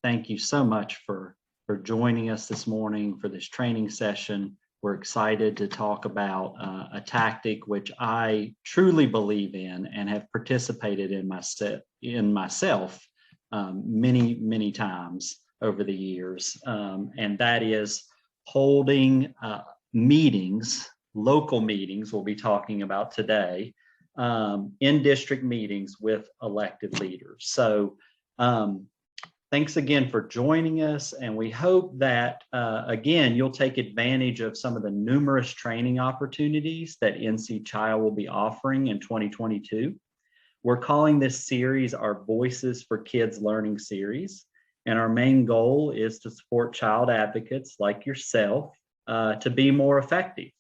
thank you so much for joining us this morning for this training session. We're excited to talk about a tactic which I truly believe in and have participated in myself many times over the years, and that is holding meetings, local meetings we'll be talking about today, in district meetings with elected leaders. So thanks again for joining us, and we hope that, again, you'll take advantage of some of the numerous training opportunities that NC Child will be offering in 2022. We're calling this series our Voices for Kids Learning series, and our main goal is to support child advocates like yourself to be more effective.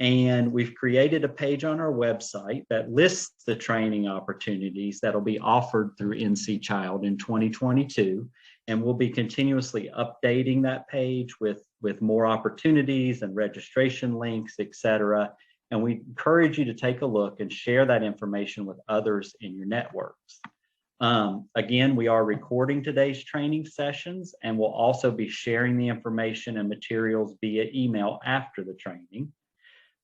And we've created a page on our website that lists the training opportunities that'll be offered through NC Child in 2022. And we'll be continuously updating that page with more opportunities and registration links, et cetera. And we encourage you to take a look and share that information with others in your networks. Again, we are recording today's training sessions, and we'll also be sharing the information and materials via email after the training.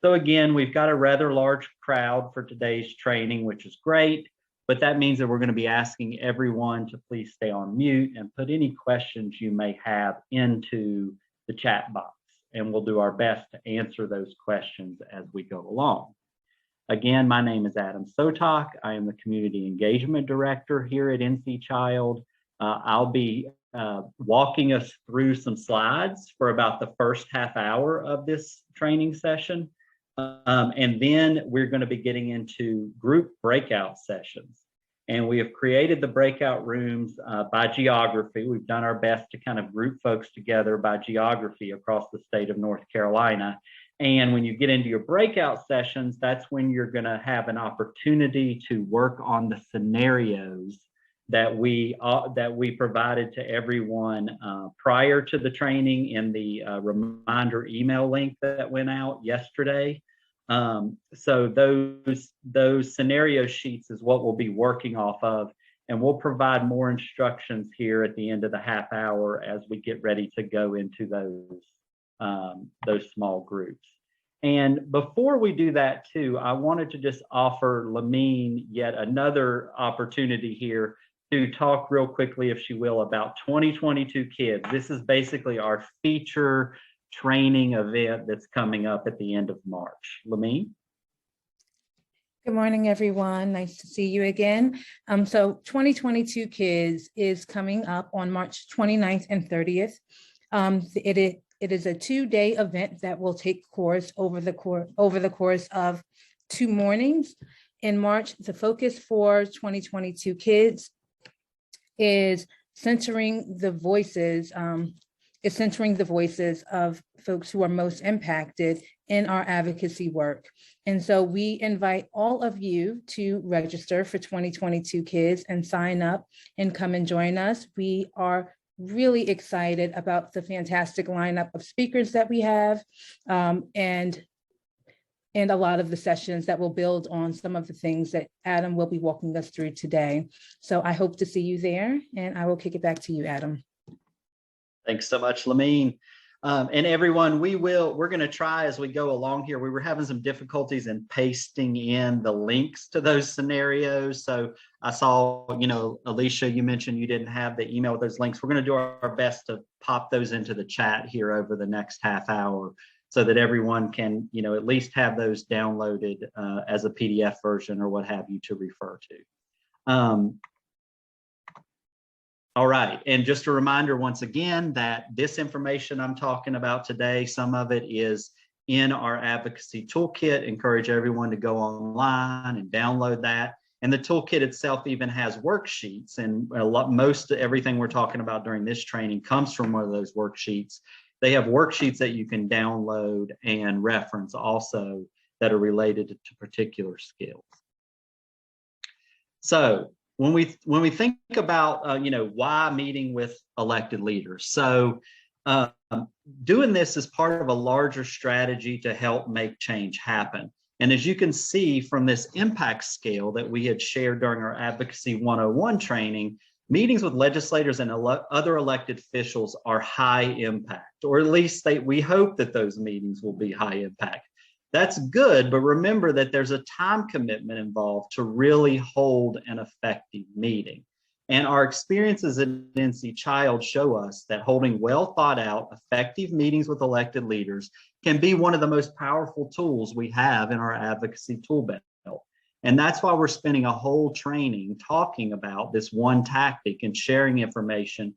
So again, we've got a rather large crowd for today's training, which is great, but that means that we're going to be asking everyone to please stay on mute and put any questions you may have into the chat box, and we'll do our best to answer those questions as we go along. Again, my name is Adam Sotak. I am the Community Engagement Director here at NC Child. I'll be walking us through some slides for about the first half hour of this training session. And then we're going to be getting into group breakout sessions. And we have created the breakout rooms by geography. We've done our best to kind of group folks together by geography across the state of North Carolina. And when you get into your breakout sessions, that's when you're going to have an opportunity to work on the scenarios that we provided to everyone prior to the training in the reminder email link that went out yesterday. So those scenario sheets is what we'll be working off of, and we'll provide more instructions here at the end of the half hour as we get ready to go into those small groups. And before we do that too, I wanted to just offer Lamine yet another opportunity here to talk real quickly, if she will, about 2022 Kids. This is basically our feature training event that's coming up at the end of March. Lamine? Good morning, everyone. Nice to see you again. So 2022 Kids is coming up on March 29th and 30th. It is a 2-day event that will take course over the course of 2 mornings. In March, the focus for 2022 Kids is centering the voices of folks who are most impacted in our advocacy work. And so we invite all of you to register for 2022 Kids and sign up and come and join us. We are really excited about the fantastic lineup of speakers that we have, and a lot of the sessions that will build on some of the things that Adam will be walking us through today. So I hope to see you there, and I will kick it back to you, Adam. Thanks so much, Lamine. And everyone, we're going to try as we go along here. We were having some difficulties in pasting in the links to those scenarios. So I saw, Alicia, you mentioned you didn't have the email with those links. We're going to do our best to pop those into the chat here over the next half hour so that everyone can, at least have those downloaded as a PDF version or what have you to refer to. All right, and just a reminder once again that this information I'm talking about today, some of it is in our advocacy toolkit. Encourage everyone to go online and download that. And the toolkit itself even has worksheets, and most of everything we're talking about during this training comes from one of those worksheets. They have worksheets that you can download and reference also that are related to particular skills. So when we think about why meeting with elected leaders, so doing this is part of a larger strategy to help make change happen. And as you can see from this impact scale that we had shared during our Advocacy 101 training, Meetings with legislators and other elected officials are high impact, or at least we hope that those meetings will be high impact. That's good, but remember that there's a time commitment involved to really hold an effective meeting. And our experiences at NC Child show us that holding well thought out, effective meetings with elected leaders can be one of the most powerful tools we have in our advocacy tool belt. And that's why we're spending a whole training talking about this one tactic and sharing information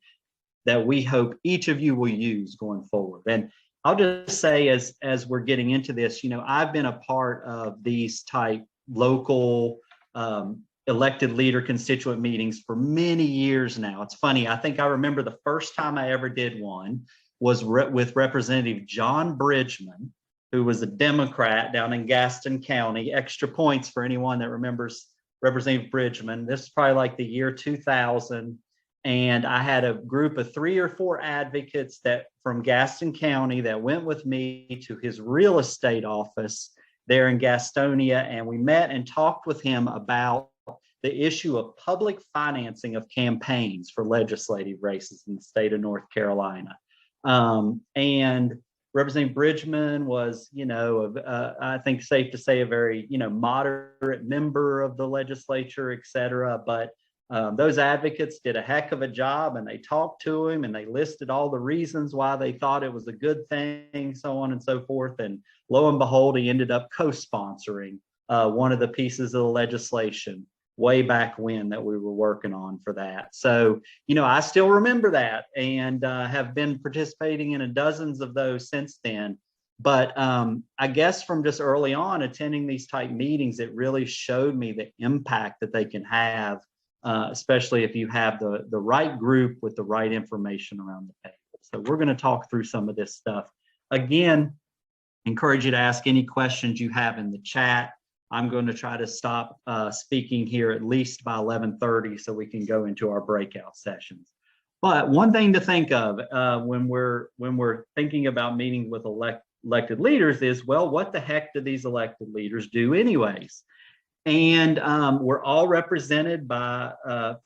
that we hope each of you will use going forward. And I'll just say, as we're getting into this, I've been a part of these type local elected leader constituent meetings for many years now. It's funny, I think I remember the first time I ever did one was with Representative John Bridgman, who was a Democrat down in Gaston County. Extra points for anyone that remembers Representative Bridgman. This is probably like the year 2000. And I had a group of 3 or 4 advocates from Gaston County that went with me to his real estate office there in Gastonia. And we met and talked with him about the issue of public financing of campaigns for legislative races in the state of North Carolina. And Representative Bridgman was, I think safe to say a very, moderate member of the legislature, et cetera. But those advocates did a heck of a job, and they talked to him and they listed all the reasons why they thought it was a good thing, so on and so forth. And lo and behold, he ended up co-sponsoring one of the pieces of the legislation way back when that we were working on for that. So, I still remember that and have been participating in dozens of those since then. But I guess from just early on attending these type meetings, it really showed me the impact that they can have, especially if you have the right group with the right information around the table. So we're going to talk through some of this stuff. Again, encourage you to ask any questions you have in the chat. I'm going to try to stop speaking here at least by 11:30 so we can go into our breakout sessions. But one thing to think of when we're thinking about meeting with elected leaders is, well, what the heck do these elected leaders do anyways? And we're all represented by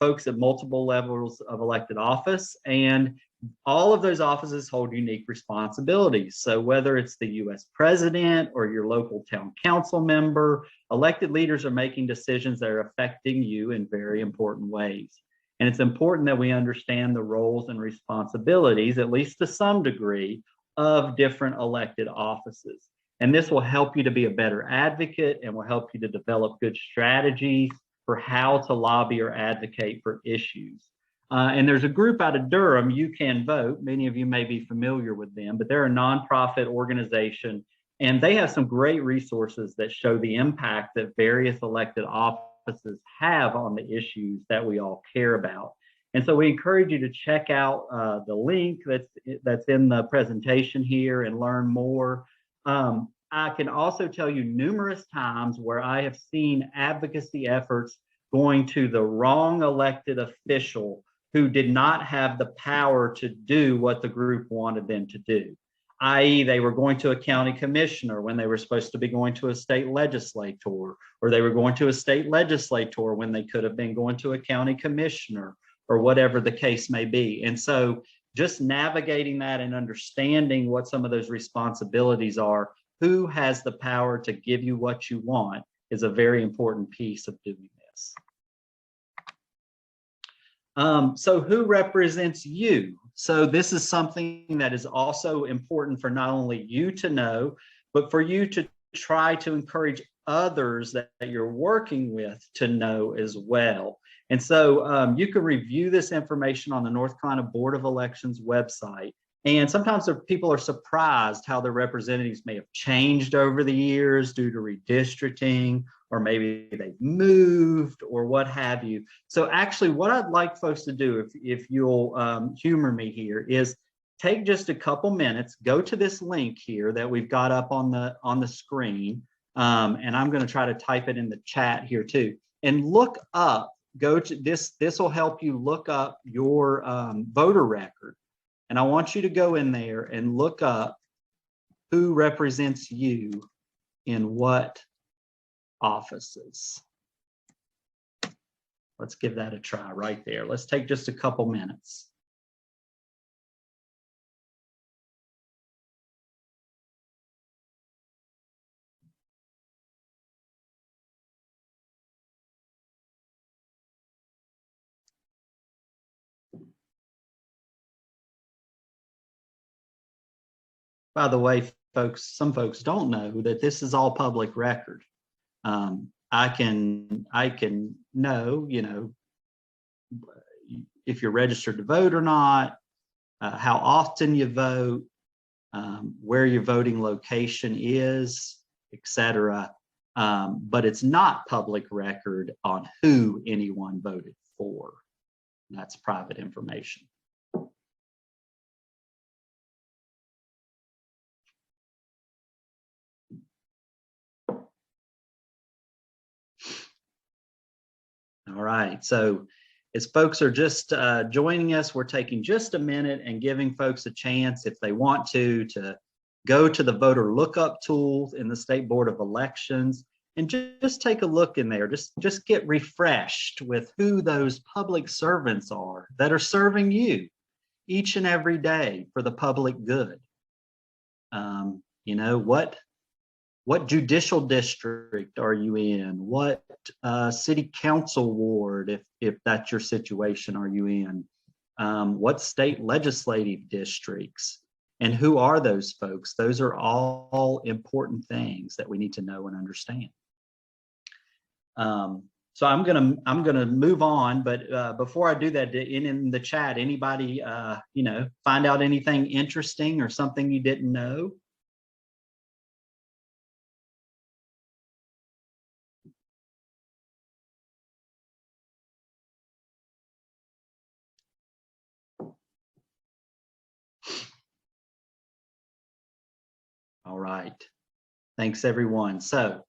folks at multiple levels of elected office, and all of those offices hold unique responsibilities. So whether it's the US president or your local town council member, elected leaders are making decisions that are affecting you in very important ways. And it's important that we understand the roles and responsibilities, at least to some degree, of different elected offices. And this will help you to be a better advocate and will help you to develop good strategies for how to lobby or advocate for issues. And there's a group out of Durham, You Can Vote. Many of you may be familiar with them, but they're a nonprofit organization, and they have some great resources that show the impact that various elected offices have on the issues that we all care about. And so we encourage you to check out the link that's in the presentation here and learn more. I can also tell you numerous times where I have seen advocacy efforts going to the wrong elected official who did not have the power to do what the group wanted them to do, i.e. they were going to a county commissioner when they were supposed to be going to a state legislator, or they were going to a state legislator when they could have been going to a county commissioner, or whatever the case may be. And so just navigating that and understanding what some of those responsibilities are, who has the power to give you what you want, is a very important piece of doing this. So who represents you? So this is something that is also important for not only you to know, but for you to try to encourage others that you're working with to know as well. And so you can review this information on the North Carolina Board of Elections website. And sometimes people are surprised how their representatives may have changed over the years due to redistricting, or maybe they've moved or what have you. So actually what I'd like folks to do, if you'll humor me here, is take just a couple minutes, go to this link here that we've got up on the screen. And I'm going to try to type it in the chat here too, and look up, go to this will help you look up your voter record. And I want you to go in there and look up who represents you in what offices. Let's give that a try right there. Let's take just a couple minutes. By the way, folks, some folks don't know that this is all public record. I can know, if you're registered to vote or not, how often you vote, where your voting location is, etc. But it's not public record on who anyone voted for. That's private information. All right, so as folks are just joining us, we're taking just a minute and giving folks a chance, if they want to go to the voter lookup tool in the State Board of Elections and just take a look in there. Just get refreshed with who those public servants are that are serving you each and every day for the public good. What judicial district are you in? What city council ward, if that's your situation, are you in? What state legislative districts? And who are those folks? Those are all important things that we need to know and understand. So I'm gonna move on, but before I do that, in the chat, anybody find out anything interesting or something you didn't know? All right, thanks everyone. So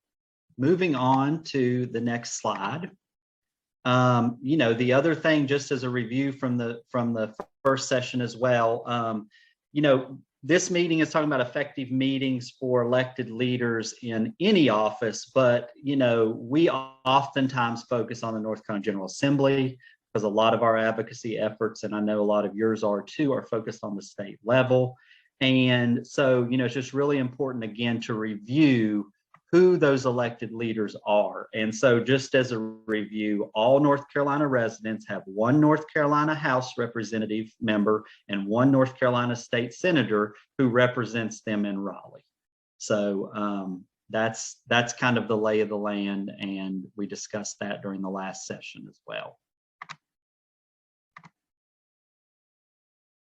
moving on to the next slide. The other thing, just as a review from the first session as well, this meeting is talking about effective meetings for elected leaders in any office, but we oftentimes focus on the North Carolina General Assembly because a lot of our advocacy efforts, and I know a lot of yours are too, are focused on the state level. And so, it's just really important, again, to review who those elected leaders are. And so just as a review, all North Carolina residents have one North Carolina House representative member and one North Carolina state senator who represents them in Raleigh. So that's kind of the lay of the land, and we discussed that during the last session as well.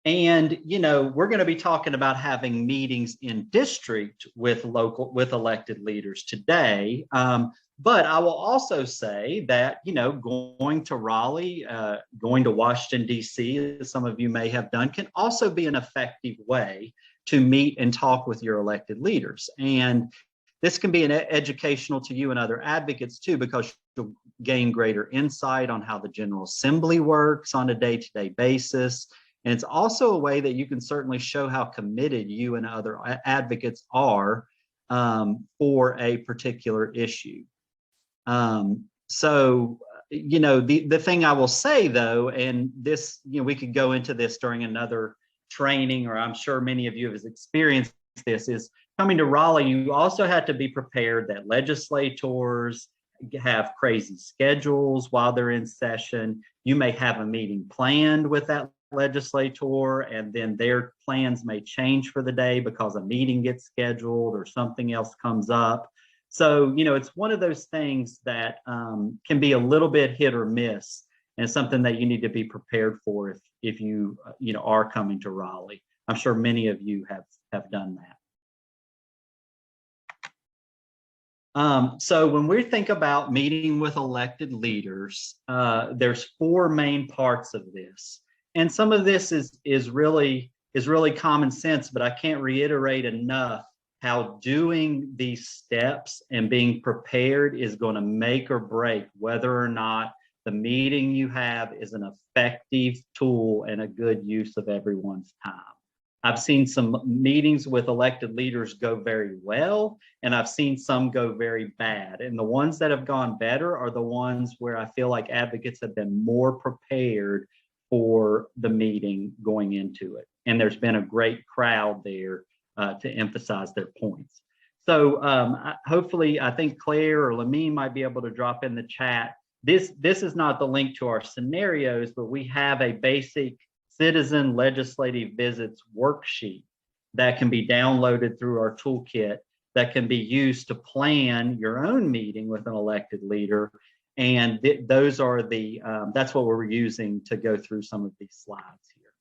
And we're going to be talking about having meetings in district with elected leaders today. But I will also say that going to Raleigh, going to Washington D.C., as some of you may have done, can also be an effective way to meet and talk with your elected leaders. And this can be educational to you and other advocates too, because you'll gain greater insight on how the General Assembly works on a day-to-day basis. And it's also a way that you can certainly show how committed you and other advocates are for a particular issue. So, the thing I will say though, and this, we could go into this during another training, or I'm sure many of you have experienced this, is coming to Raleigh, you also have to be prepared that legislators have crazy schedules while they're in session. You may have a meeting planned with that legislator, and then their plans may change for the day because a meeting gets scheduled or something else comes up. So, it's one of those things that can be a little bit hit or miss, and it's something that you need to be prepared for if you are coming to Raleigh. I'm sure many of you have done that. So when we think about meeting with elected leaders, there's four main parts of this. And some of this is really common sense, but I can't reiterate enough how doing these steps and being prepared is going to make or break whether or not the meeting you have is an effective tool and a good use of everyone's time. I've seen some meetings with elected leaders go very well, and I've seen some go very bad. And the ones that have gone better are the ones where I feel like advocates have been more prepared for the meeting going into it. And there's been a great crowd there to emphasize their points. So hopefully, I think Claire or Lamine might be able to drop in the chat. This is not the link to our scenarios, but we have a basic citizen legislative visits worksheet that can be downloaded through our toolkit that can be used to plan your own meeting with an elected leader. And those are that's what we're using to go through some of these slides here.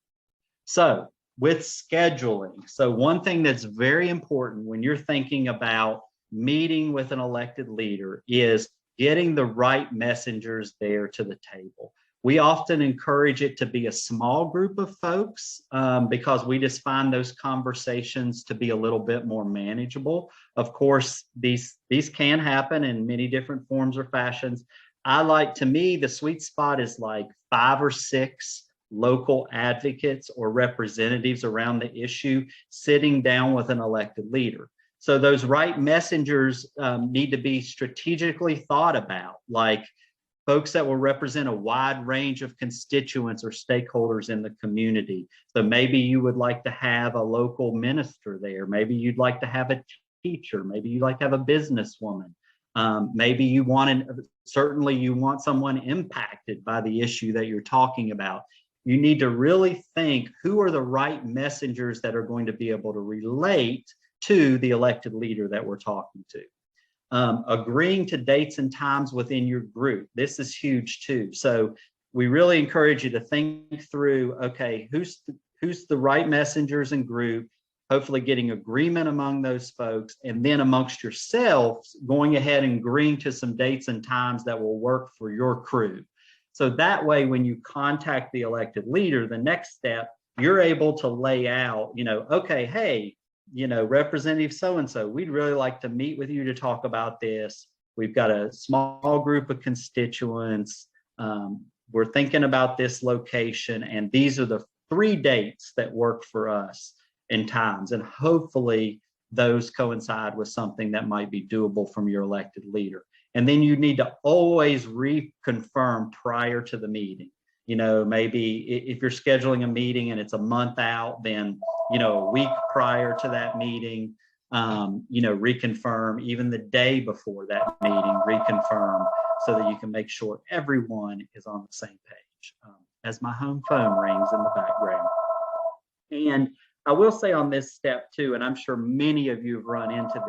So with scheduling, so one thing that's very important when you're thinking about meeting with an elected leader is getting the right messengers there to the table. We often encourage it to be a small group of folks because we just find those conversations to be a little bit more manageable. Of course, these can happen in many different forms or fashions. To me, the sweet spot is like 5 or 6 local advocates or representatives around the issue sitting down with an elected leader. So those right messengers need to be strategically thought about, like folks that will represent a wide range of constituents or stakeholders in the community. So maybe you would like to have a local minister there. Maybe you'd like to have a teacher. Maybe you'd like to have a businesswoman. Maybe you certainly you want someone impacted by the issue that you're talking about. You need to really think, who are the right messengers that are going to be able to relate to the elected leader that we're talking to. Agreeing to dates and times within your group. This is huge too. So we really encourage you to think through, okay, who's the right messengers and group, hopefully getting agreement among those folks, and then amongst yourselves, going ahead and agreeing to some dates and times that will work for your crew. So that way, when you contact the elected leader, the next step, you're able to lay out, okay, hey, Representative so-and-so, we'd really like to meet with you to talk about this. We've got a small group of constituents. We're thinking about this location, and these are the 3 dates that work for us in times. And hopefully those coincide with something that might be doable from your elected leader. And then you need to always reconfirm prior to the meeting. Maybe if you're scheduling a meeting and it's a month out, then, a week prior to that meeting, reconfirm. Even the day before that meeting, reconfirm, so that you can make sure everyone is on the same page. As my home phone rings in the background. And I will say on this step too, and I'm sure many of you have run into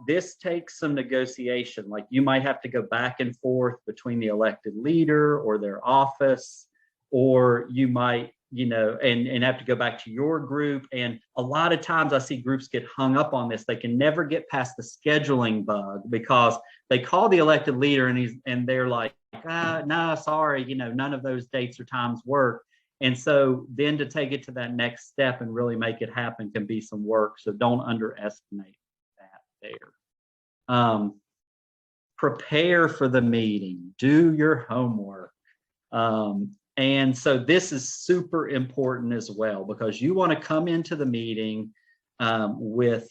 this takes some negotiation. Like you might have to go back and forth between the elected leader or their office, or you might, and have to go back to your group. And a lot of times I see groups get hung up on this. They can never get past the scheduling bug because they call the elected leader and they're like, no, sorry, none of those dates or times work. And so then to take it to that next step and really make it happen can be some work. So don't underestimate there. Prepare for the meeting, do your homework. And so this is super important as well, because you want to come into the meeting with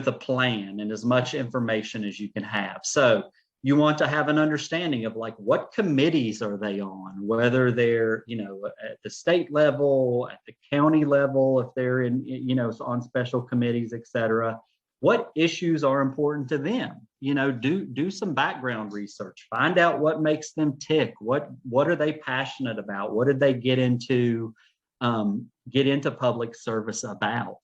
a plan and as much information as you can have. So you want to have an understanding of like, what committees are they on, whether they're, at the state level, at the county level, if they're in, on special committees, et cetera. What issues are important to them? Do some background research, find out what makes them tick. What are they passionate about? What did they get into public service about?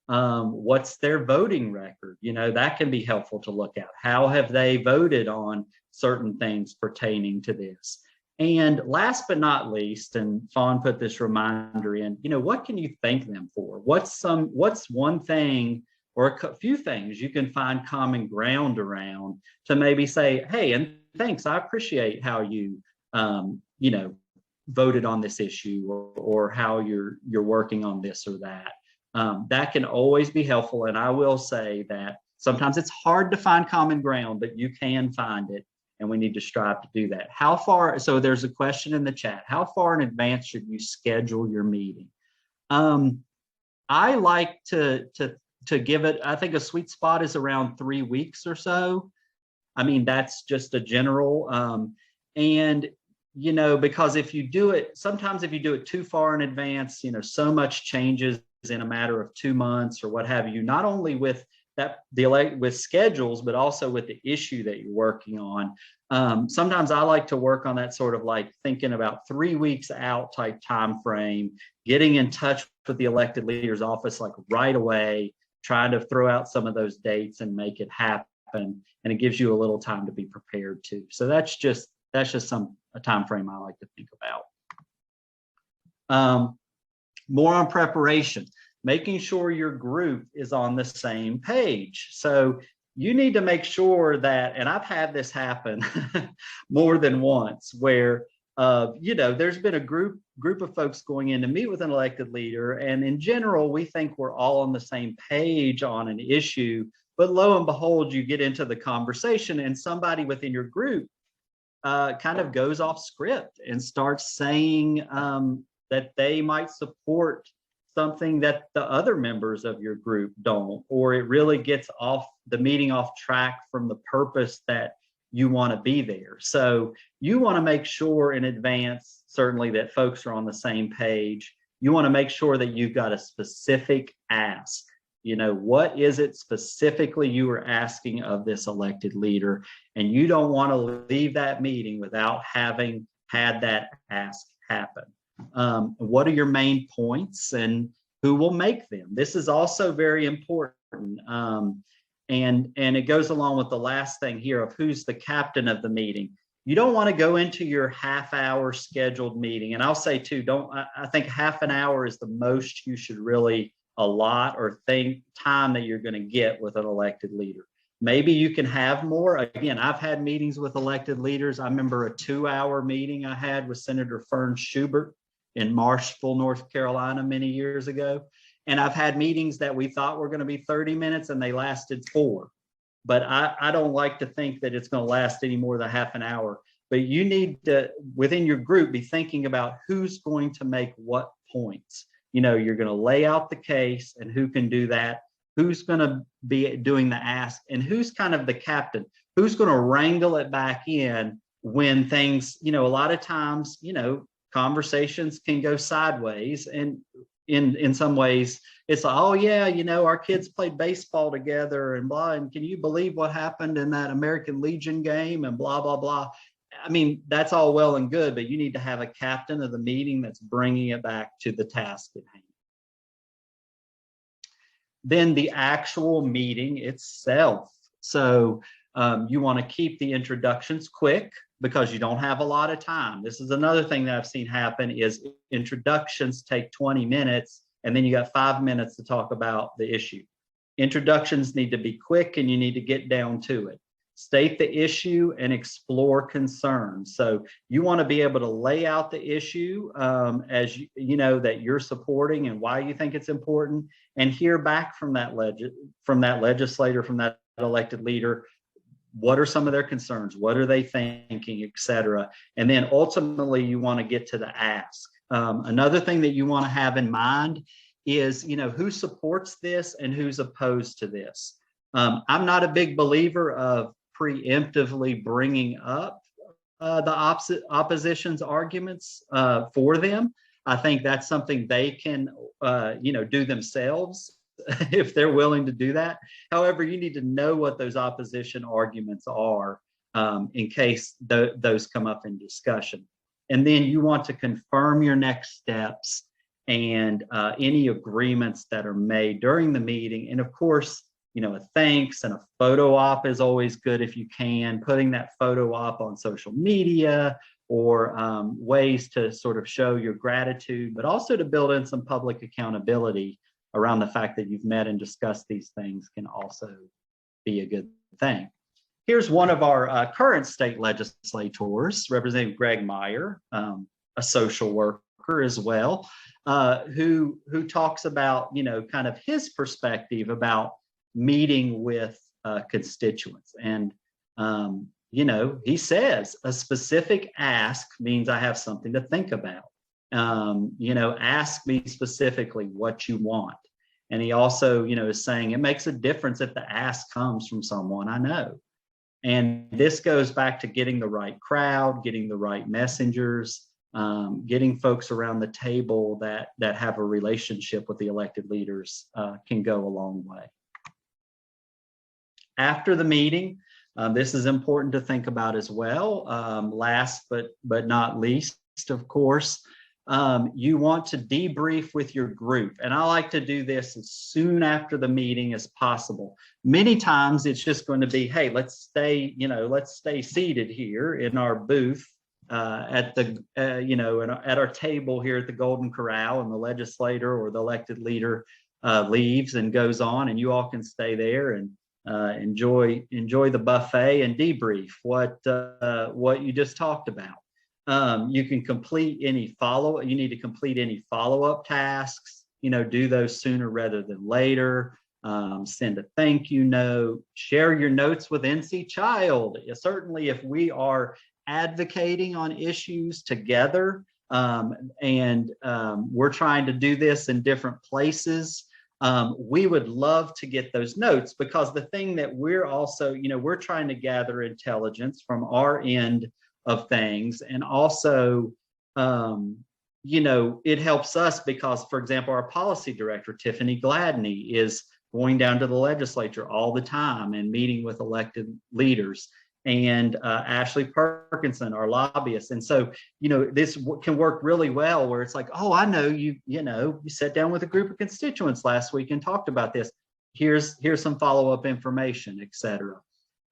What's their voting record? That can be helpful to look at. How have they voted on certain things pertaining to this? And last but not least, and Fawn put this reminder in, what can you thank them for? What's one thing or a few things you can find common ground around to maybe say, hey, and thanks, I appreciate how you, voted on this issue, or how you're working on this or that. That can always be helpful. And I will say that sometimes it's hard to find common ground, but you can find it, and we need to strive to do that. So there's a question in the chat, how far in advance should you schedule your meeting? I like to give it, I think a sweet spot is around 3 weeks or so. I mean, that's just a general, and, because if you do it, sometimes if you do it too far in advance, so much changes in a matter of 2 months or what have you, not only with with schedules, but also with the issue that you're working on. Sometimes I like to work on that sort of like thinking about 3 weeks out type time frame, getting in touch with the elected leader's office like right away, trying to throw out some of those dates and make it happen. And it gives you a little time to be prepared too. So that's just a time frame I like to think about. More on preparation, making sure your group is on the same page. So you need to make sure that, and I've had this happen more than once, where there's been a group of folks going in to meet with an elected leader, and in general, we think we're all on the same page on an issue. But lo and behold, you get into the conversation, and somebody within your group kind of goes off script and starts saying that they might support something that the other members of your group don't, or it really gets the meeting off track from the purpose that you want to be there. So you want to make sure in advance, certainly, that folks are on the same page. You want to make sure that you've got a specific ask. What is it specifically you are asking of this elected leader? And you don't want to leave that meeting without having had that ask happen. What are your main points and who will make them? This is also very important. And it goes along with the last thing here of who's the captain of the meeting. You don't want to go into your half-hour scheduled meeting. And I'll say too, I think half an hour is the most you should really allot or think time that you're going to get with an elected leader. Maybe you can have more. Again, I've had meetings with elected leaders. I remember a 2-hour meeting I had with Senator Fern Schubert in Marshville, North Carolina, many years ago. And I've had meetings that we thought were going to be 30 minutes and they lasted 4. But I don't like to think that it's going to last any more than half an hour. But you need to, within your group, be thinking about who's going to make what points. You're going to lay out the case and who can do that, who's going to be doing the ask, and who's kind of the captain, who's going to wrangle it back in when things, a lot of times, conversations can go sideways. And in some ways, it's like, oh yeah, our kids played baseball together and blah, and can you believe what happened in that American Legion game and blah, blah, blah. I mean, that's all well and good, but you need to have a captain of the meeting that's bringing it back to the task at hand. Then the actual meeting itself. So you want to keep the introductions quick because you don't have a lot of time. This is another thing that I've seen happen is introductions take 20 minutes and then you got 5 minutes to talk about the issue. Introductions need to be quick and you need to get down to it. State the issue and explore concerns. So you want to be able to lay out the issue as you know that you're supporting and why you think it's important, and hear back from that legislator, from that elected leader. What are some of their concerns? What are they thinking, et cetera? And then ultimately you want to get to the ask. Another thing that you want to have in mind is, who supports this and who's opposed to this. I'm not a big believer of preemptively bringing up the opposition's arguments for them. I think that's something they can, do themselves if they're willing to do that. However, you need to know what those opposition arguments are in case those come up in discussion. And then you want to confirm your next steps and any agreements that are made during the meeting. And of course, a thanks and a photo op is always good if you can. Putting that photo op on social media or ways to sort of show your gratitude, but also to build in some public accountability around the fact that you've met and discussed these things can also be a good thing. Here's one of our current state legislators, Representative Greg Meyer, a social worker as well, who talks about, kind of his perspective about meeting with constituents. And, he says a specific ask means I have something to think about. Ask me specifically what you want. And he also, is saying it makes a difference if the ask comes from someone I know. And this goes back to getting the right crowd, getting the right messengers, getting folks around the table that have a relationship with the elected leaders can go a long way. After the meeting, this is important to think about as well. Last but not least, of course, you want to debrief with your group. And I like to do this as soon after the meeting as possible. Many times it's just going to be, hey, let's stay seated here in our booth at our table here at the Golden Corral, and the legislator or the elected leader leaves and goes on, and you all can stay there and enjoy the buffet and debrief what you just talked about. You can complete any you need to complete any follow-up tasks, do those sooner rather than later. Send a thank you note, share your notes with NC Child. Certainly if we are advocating on issues together, and we're trying to do this in different places, we would love to get those notes, because the thing that we're also, we're trying to gather intelligence from our end of things. And also, it helps us because, for example, our policy director, Tiffany Gladney, is going down to the legislature all the time and meeting with elected leaders, and Ashley Perkins, our lobbyist. And so, this can work really well where it's like, oh, I know you sat down with a group of constituents last week and talked about this. Here's some follow-up information, et cetera.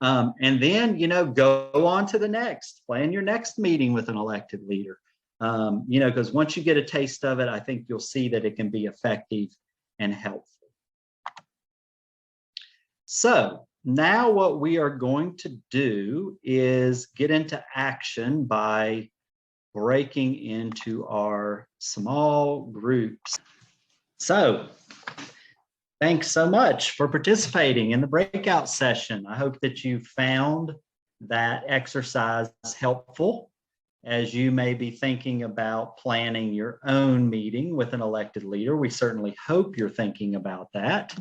And then, go on to the next, plan your next meeting with an elected leader. Because once you get a taste of it, I think you'll see that it can be effective and helpful. So now what we are going to do is get into action by breaking into our small groups. So thanks so much for participating in the breakout session. I hope that you found that exercise helpful as you may be thinking about planning your own meeting with an elected leader. We certainly hope you're thinking about that.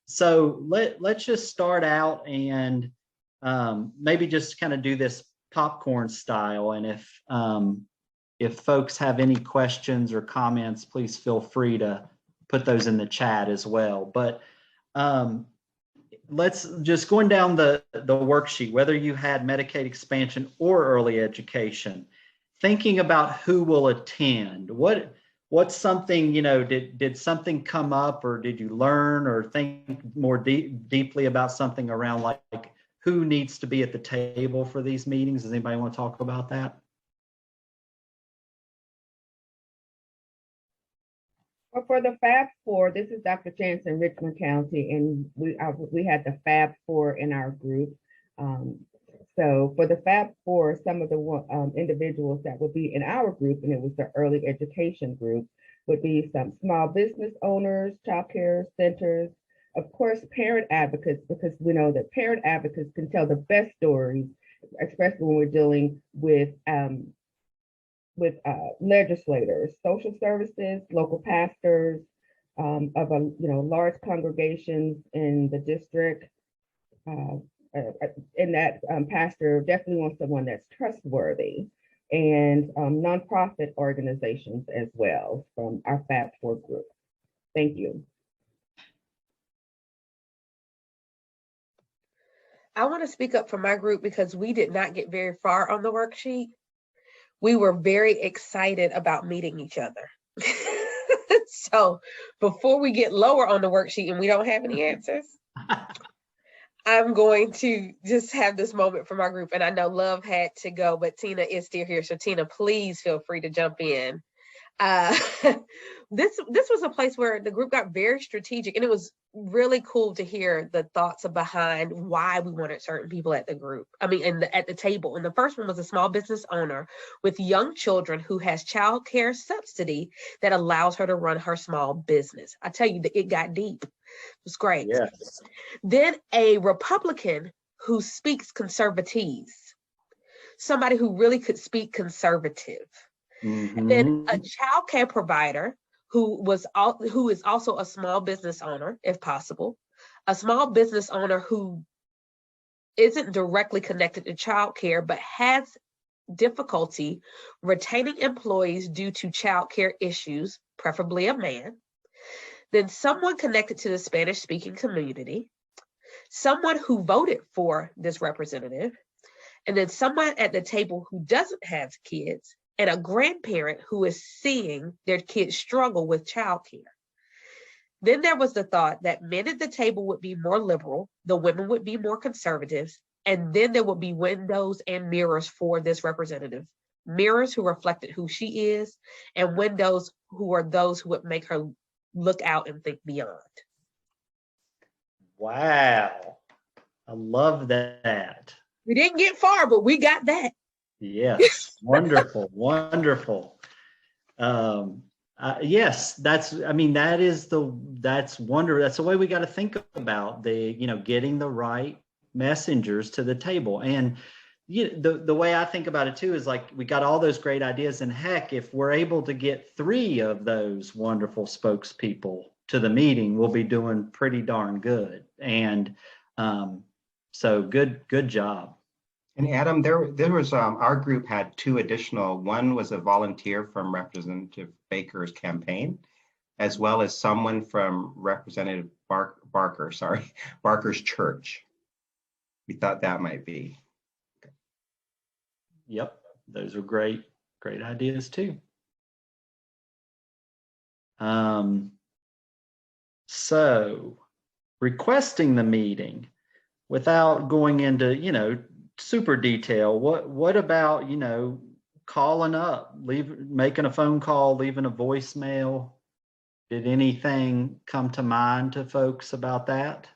So let's just start out and maybe just kind of do this popcorn style. And if folks have any questions or comments, please feel free to put those in the chat as well. But let's just going down the worksheet, whether you had Medicaid expansion or early education, thinking about who will attend. What's something, did something come up, or did you learn or think more deeply about something around like who needs to be at the table for these meetings? Does anybody want to talk about that? Well, for the Fab Four, this is Dr. Chance in Richmond County, and we had the Fab Four in our group. So for the Fab Four, some of the individuals that would be in our group, and it was the early education group, would be some small business owners, child care centers, of course, parent advocates, because we know that parent advocates can tell the best stories, especially when we're dealing with legislators, social services, local pastors of large congregations in the district. And that pastor definitely wants someone that's trustworthy, and nonprofit organizations as well from our Fab Four group. Thank you. I want to speak up for my group because we did not get very far on the worksheet. We were very excited about meeting each other. So before we get lower on the worksheet and we don't have any answers, I'm going to just have this moment for my group. And I know Love had to go, but Tina is still here. So Tina, please feel free to jump in. This was a place where the group got very strategic, and it was really cool to hear the thoughts behind why we wanted certain people at the group. At the table. And the first one was a small business owner with young children who has child care subsidy that allows her to run her small business. I tell you, it got deep. It was great. Yes. Then a Republican who speaks conservatese, somebody who really could speak conservative. Mm-hmm. And then a child care provider who is also a small business owner, if possible, a small business owner who isn't directly connected to childcare, but has difficulty retaining employees due to childcare issues, preferably a man, then someone connected to the Spanish-speaking community, someone who voted for this representative, and then someone at the table who doesn't have kids, and a grandparent who is seeing their kids struggle with childcare. Then there was the thought that men at the table would be more liberal, the women would be more conservatives, and then there would be windows and mirrors for this representative. Mirrors who reflected who she is, and windows who are those who would make her look out and think beyond. Wow. I love that. We didn't get far, but we got that. Yes. Wonderful. Wonderful. Yes, that's wonderful. That's the way we got to think about getting the right messengers to the table. And the way I think about it too is like, we got all those great ideas, and heck, if we're able to get 3 of those wonderful spokespeople to the meeting, we'll be doing pretty darn good. And so good job. And Adam, there was our group had 2 additional. One was a volunteer from Representative Baker's campaign, as well as someone from Representative Barker's church. We thought that might be. Yep, those are great ideas too. So requesting the meeting without going into super detail, what about calling up, making a phone call, leaving a voicemail? Did anything come to mind to folks about that?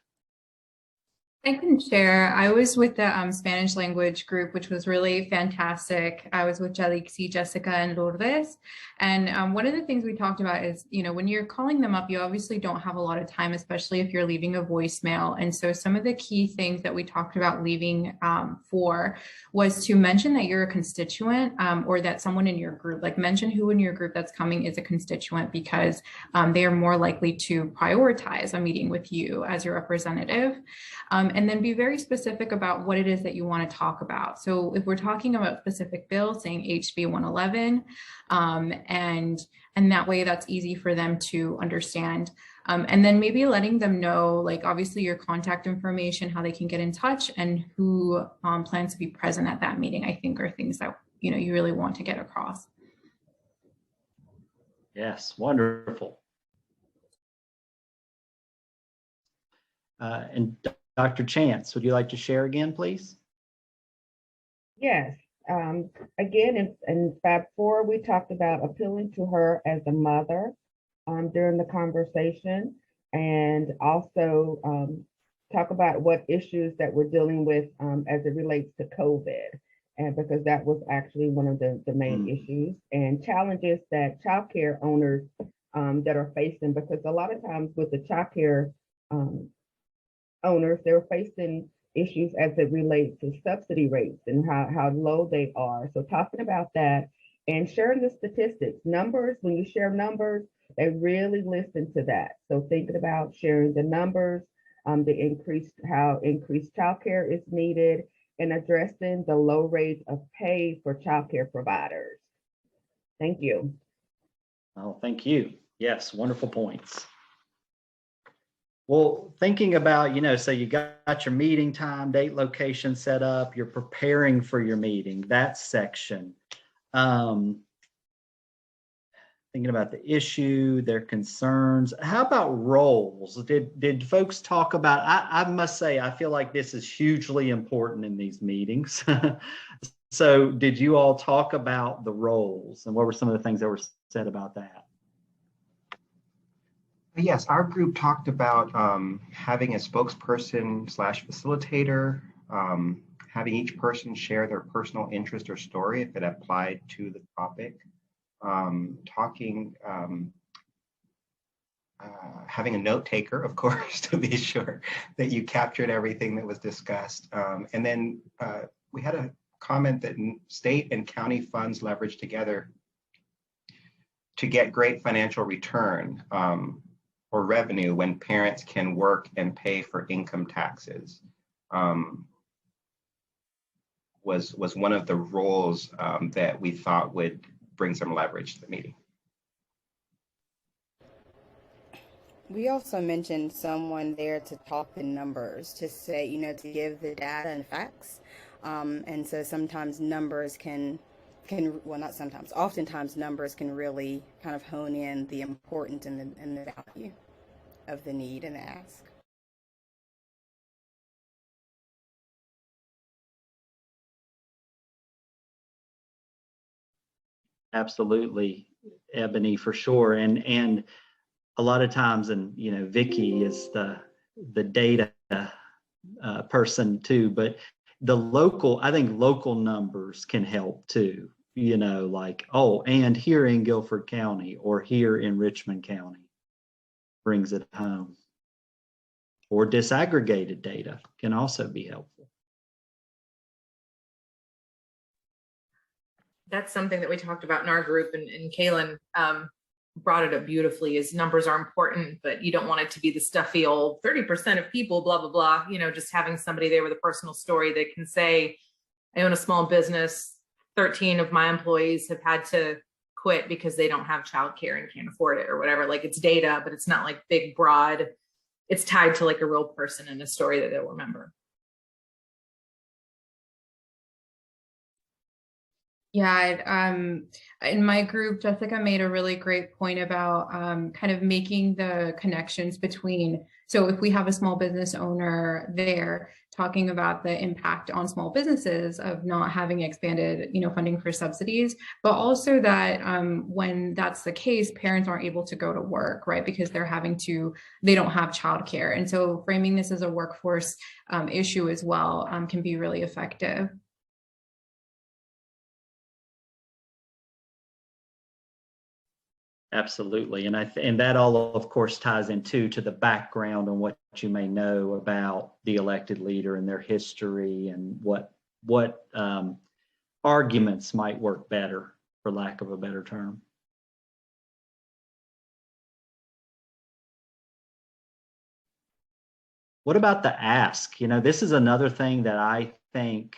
I can share. I was with the Spanish language group, which was really fantastic. I was with Jalixi, Jessica, and Lourdes. And one of the things we talked about is, when you're calling them up, you obviously don't have a lot of time, especially if you're leaving a voicemail. And so some of the key things that we talked about leaving for was to mention that you're a constituent or that someone in your group, like mention who in your group that's coming is a constituent, because they are more likely to prioritize a meeting with you as your representative. And then be very specific about what it is that you want to talk about. So if we're talking about specific bills, saying HB 111, and that way that's easy for them to understand. And then maybe letting them know, like obviously your contact information, how they can get in touch, and who plans to be present at that meeting, I think are things that you really want to get across. Yes, wonderful. And Dr. Chance, would you like to share again, please? Yes. Again, in Fab 4, we talked about appealing to her as a mother during the conversation, and also talk about what issues that we're dealing with as it relates to COVID, and because that was actually one of the main issues and challenges that childcare owners that are facing, because a lot of times with the childcare owners, they're facing issues as it relates to subsidy rates and how low they are. So talking about that and sharing the statistics, numbers, when you share numbers, they really listen to that. So thinking about sharing the numbers, how increased childcare is needed, and addressing the low rate of pay for childcare providers. Thank you. Oh, thank you. Yes, wonderful points. Well, thinking about, so you got your meeting time, date, location set up, you're preparing for your meeting, that section. Thinking about the issue, their concerns. How about roles? Did folks talk about, I must say, I feel like this is hugely important in these meetings. So did you all talk about the roles, and what were some of the things that were said about that? Yes, our group talked about having a spokesperson / facilitator, having each person share their personal interest or story if it applied to the topic, having a note taker, of course, to be sure that you captured everything that was discussed. And then we had a comment that state and county funds leveraged together to get great financial return or revenue when parents can work and pay for income taxes was one of the roles that we thought would bring some leverage to the meeting. We also mentioned someone there to talk in numbers, to say, to give the data and facts. And so sometimes numbers well, not sometimes, oftentimes numbers can really kind of hone in the importance and the value of the need and the ask. Absolutely, Ebony, for sure. And a lot of times, and Vicky is the data person too, but I think local numbers can help too. Like, oh, and here in Guilford County or here in Richmond County brings it home. Or disaggregated data can also be helpful. That's something that we talked about in our group, and Kaylin brought it up beautifully, is numbers are important, but you don't want it to be the stuffy old 30% of people, blah, blah, blah. Just having somebody there with a personal story that can say, I own a small business, 13 of my employees have had to quit because they don't have childcare and can't afford it or whatever. Like, it's data, but it's not like big, broad. It's tied to like a real person and a story that they'll remember. Yeah, in my group, Jessica made a really great point about kind of making the connections between, so if we have a small business owner there, talking about the impact on small businesses of not having expanded, funding for subsidies, but also that when that's the case, parents aren't able to go to work, right? Because they don't have childcare. And so framing this as a workforce issue as well can be really effective. Absolutely. And that all, of course, ties into to the background on what you may know about the elected leader and their history and what arguments might work better, for lack of a better term. What about the ask? This is another thing that I think